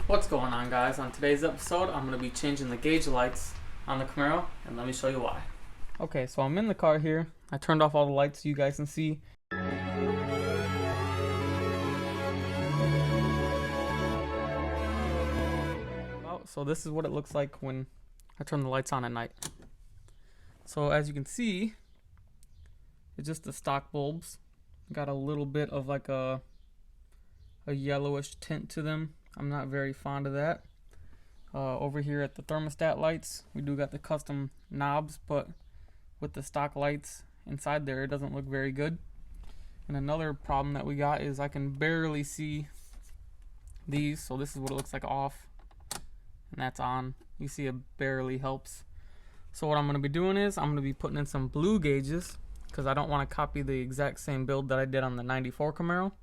What's going on, guys? On today's episode I'm going to be changing the gauge lights on the Camaro, and let me show you why. Okay, so I'm in the car here. I turned off all the lights so you guys can see. So this is what it looks like when I turn the lights on at night. So as you can see, it's just the stock bulbs. Got a little bit of like a yellowish tint to them. I'm not very fond of that. Over here at the thermostat lights, we do got the custom knobs, but with the stock lights inside there, it doesn't look very good. And another problem that we got is I can barely see these. So this is what it looks like off, and that's on. You see it barely helps. So what I'm going to be doing is I'm going to be putting in some blue gauges because I don't want to copy the exact same build that I did on the 94 Camaro.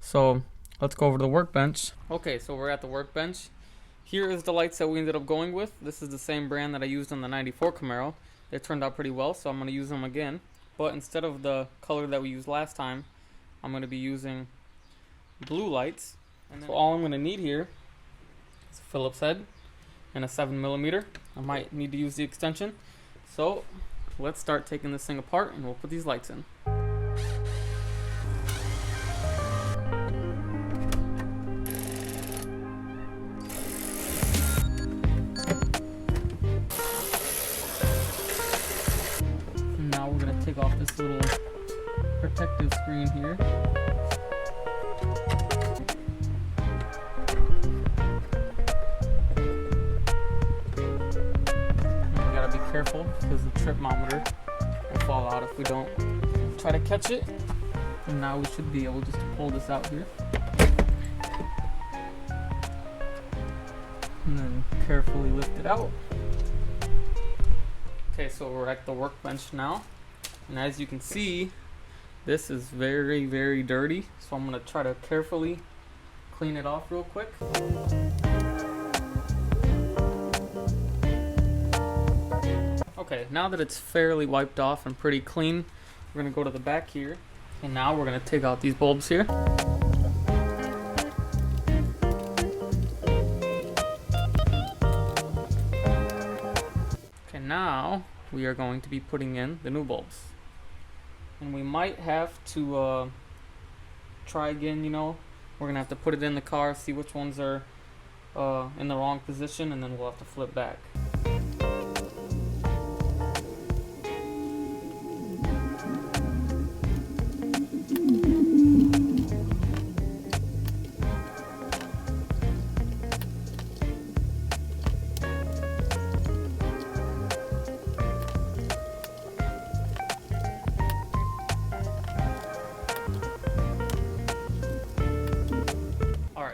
So let's go over to the workbench. Okay, so we're at the workbench. Here is the lights that we ended up going with. This is the same brand that I used on the 94 Camaro. They turned out pretty well, so I'm going to use them again. But instead of the color that we used last time, I'm going to be using blue lights. And so all I'm going to need here is a Phillips head and a 7mm. I might need to use the extension. So let's start taking this thing apart and we'll put these lights in. Now we're going to take off this little protective screen here. Careful because the trip monitor will fall out if we don't try to catch it. And now we should be able just to pull this out here and then carefully lift it out. Okay, so we're at the workbench now, and as you can see, this is very, very dirty, so I'm going to try to carefully clean it off real quick. Okay, now that it's fairly wiped off and pretty clean, we're going to go to the back here, and now we're going to take out these bulbs here. Okay, now we are going to be putting in the new bulbs. And we might have to try again, you know. We're going to have to put it in the car, see which ones are in the wrong position, and then we'll have to flip back.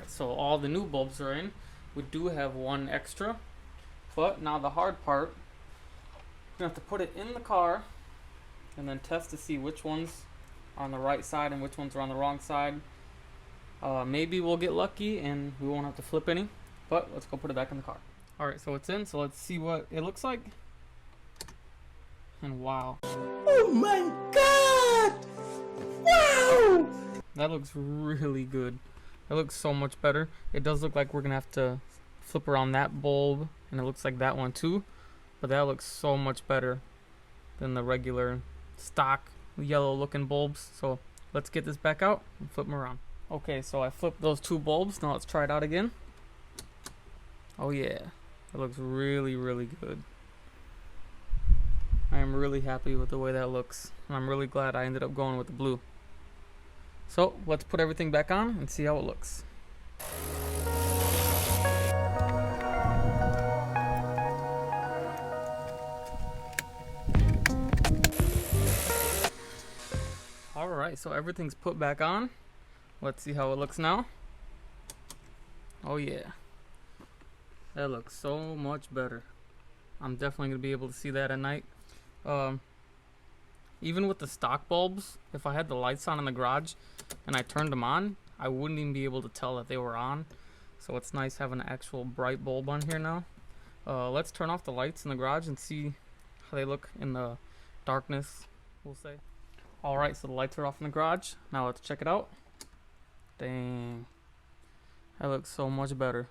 So all the new bulbs are in. We do have one extra, but now the hard part, we're gonna have to put it in the car and then test to see which ones are on the right side and which ones are on the wrong side. Maybe we'll get lucky and we won't have to flip any, but let's go put it back in the car. Alright, so it's in, so let's see what it looks like. And wow. Oh my god! Wow! That looks really good. It looks so much better. It does look like we're gonna have to flip around that bulb, and it looks like that one too, but that looks so much better than the regular stock yellow looking bulbs. So let's get this back out and flip them around. Okay, so I flipped those two bulbs. Now let's try it out again. Oh yeah, it looks really, really good. I am really happy with the way that looks, and I'm really glad I ended up going with the blue. So let's put everything back on and see how it looks. Alright, so everything's put back on. Let's see how it looks now. Oh yeah, that looks so much better. I'm definitely going to be able to see that at night. Even with the stock bulbs, if I had the lights on in the garage and I turned them on, I wouldn't even be able to tell that they were on. So it's nice having an actual bright bulb on here now. Let's turn off the lights in the garage and see how they look in the darkness, we'll say. Alright, so the lights are off in the garage. Now let's check it out. Dang. That looks so much better.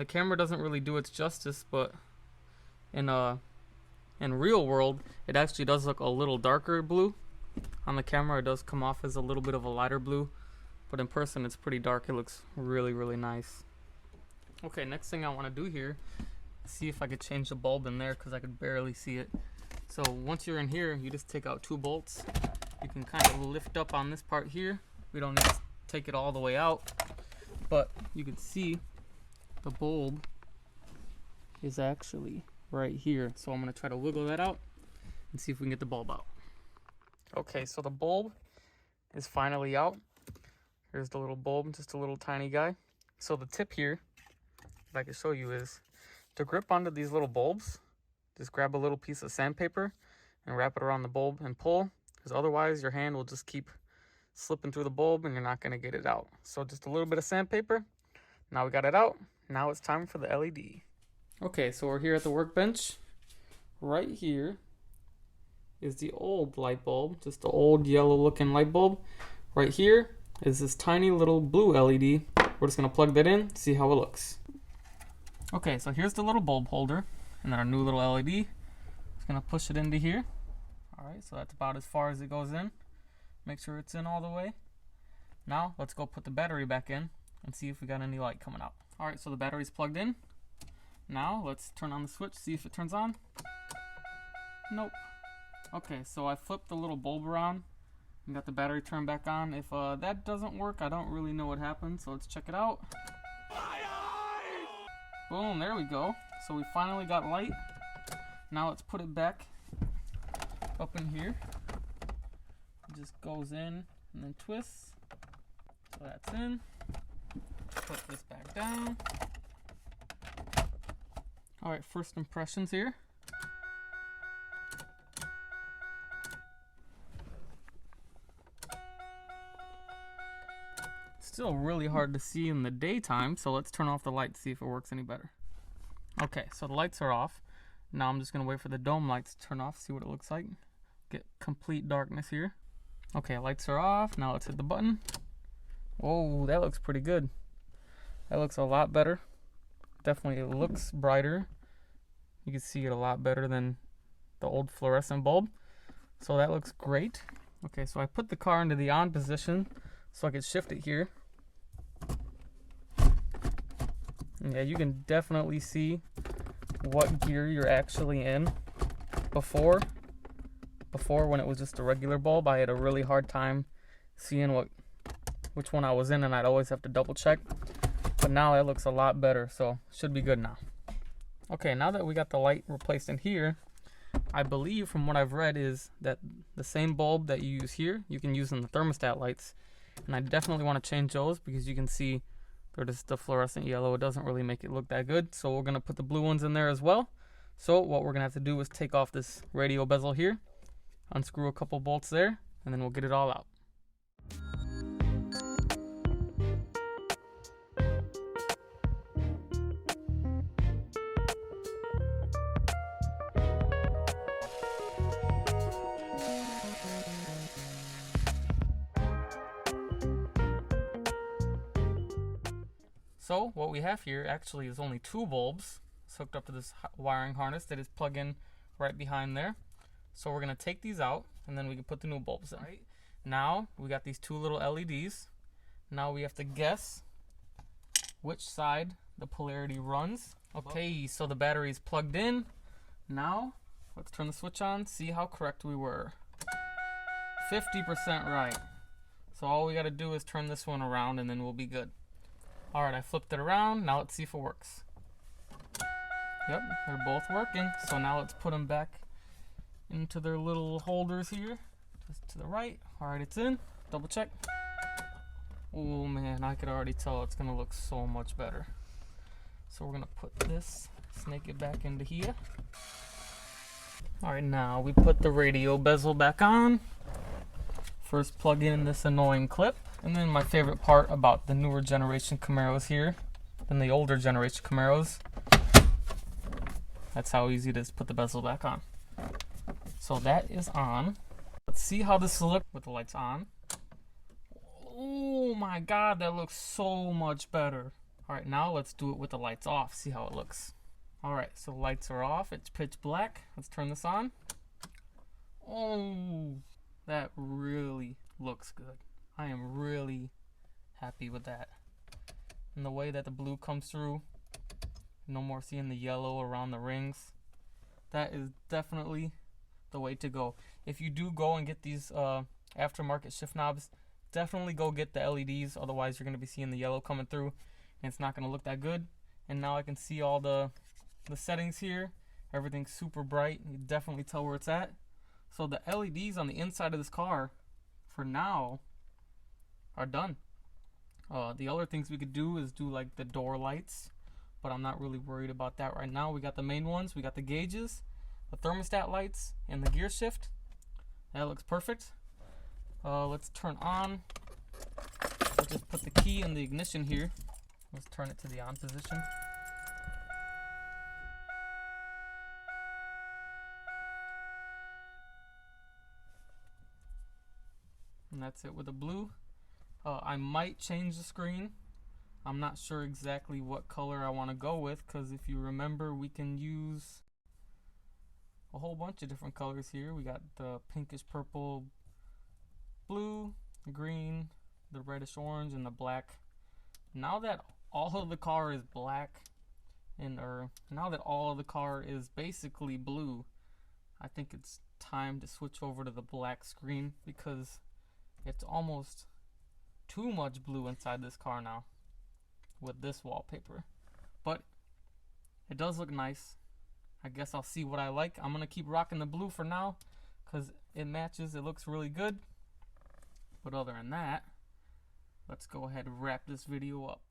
the camera doesn't really do its justice, but in real world, it actually does look a little darker blue. On the camera, it does come off as a little bit of a lighter blue, but in person, it's pretty dark. It looks really, really nice. Okay, next thing I want to do here, see if I could change the bulb in there because I could barely see it. So once you're in here, you just take out 2 bolts. You can kind of lift up on this part here. We don't need to take it all the way out, but you can see the bulb is actually right here. So I'm going to try to wiggle that out and see if we can get the bulb out. Okay, so the bulb is finally out. Here's the little bulb, just a little tiny guy. So the tip here, that I can show you, is to grip onto these little bulbs, just grab a little piece of sandpaper and wrap it around the bulb and pull, because otherwise your hand will just keep slipping through the bulb and you're not going to get it out. So just a little bit of sandpaper. Now we got it out. Now it's time for the LED. Okay, so we're here at the workbench. Right here is the old light bulb, just the old yellow looking light bulb. Right here is this tiny little blue LED. We're just going to plug that in, see how it looks. Okay, so here's the little bulb holder, and then our new little LED. Just going to push it into here. Alright, so that's about as far as it goes in. Make sure it's in all the way. Now, let's go put the battery back in and see if we got any light coming out. Alright, so the battery's plugged in. Now, let's turn on the switch, see if it turns on. Nope. Okay, so I flipped the little bulb around and got the battery turned back on. If that doesn't work, I don't really know what happened, so let's check it out. Boom, there we go. So we finally got light. Now let's put it back up in here. It just goes in and then twists. So that's in. Put this back down. Alright, first impressions here. Still really hard to see in the daytime, so let's turn off the light to see if it works any better. Okay, so the lights are off. Now I'm just going to wait for the dome lights to turn off, see what it looks like. Get complete darkness here. Okay, lights are off. Now let's hit the button. Whoa, that looks pretty good. That looks a lot better. Definitely it looks brighter. You can see it a lot better than the old fluorescent bulb. So that looks great. Okay, so I put the car into the on position so I could shift it here. Yeah, you can definitely see what gear you're actually in. Before when it was just a regular bulb, I had a really hard time seeing which one I was in, and I'd always have to double check. But now it looks a lot better, so should be good now. Okay, now that we got the light replaced in here, I believe from what I've read is that the same bulb that you use here, you can use in the thermostat lights. And I definitely want to change those because you can see they're just the fluorescent yellow. It doesn't really make it look that good. So we're going to put the blue ones in there as well. So what we're going to have to do is take off this radio bezel here, unscrew a couple bolts there, and then we'll get it all out. So what we have here actually is only 2 bulbs. It's hooked up to this wiring harness that is plugged in right behind there. So we're going to take these out and then we can put the new bulbs in. Right. Now we got these 2 little LEDs. Now we have to guess which side the polarity runs. Okay, so the battery is plugged in. Now let's turn the switch on, see how correct we were. 50% right. So all we got to do is turn this one around and then we'll be good. Alright, I flipped it around. Now let's see if it works. Yep, they're both working. So now let's put them back into their little holders here. Just to the right. Alright, it's in. Double check. Oh man, I could already tell it's going to look so much better. So we're going to put this, snake it back into here. Alright, now we put the radio bezel back on. First plug in this annoying clip. And then my favorite part about the newer generation Camaros here than the older generation Camaros. That's how easy it is to put the bezel back on. So that is on. Let's see how this looks with the lights on. Oh my god, that looks so much better. Alright, now let's do it with the lights off, see how it looks. Alright, so lights are off, it's pitch black. Let's turn this on. Oh, that really looks good. I am really happy with that. And the way that the blue comes through, no more seeing the yellow around the rings. That is definitely the way to go. If you do go and get these aftermarket shift knobs, definitely go get the LEDs, otherwise you're going to be seeing the yellow coming through and it's not going to look that good. And now I can see all the settings here. Everything's super bright. You definitely tell where it's at. So the LEDs on the inside of this car for now are done. The other things we could do is do like the door lights, but I'm not really worried about that right now. We got the main ones, we got the gauges, the thermostat lights, and the gear shift. That looks perfect. Let's turn on. Let's just put the key in the ignition here. Let's turn it to the on position. And that's it with the blue. I might change the screen. I'm not sure exactly what color I want to go with, because if you remember, we can use a whole bunch of different colors here. We got the pinkish purple, blue, green, the reddish orange, and the black. Now that all of the car is black, now that all of the car is basically blue, I think it's time to switch over to the black screen, because it's almost too much blue inside this car now with this wallpaper. But it does look nice. I guess I'll see what I like. I'm gonna keep rocking the blue for now because it matches, it looks really good. But other than that, let's go ahead and wrap this video up.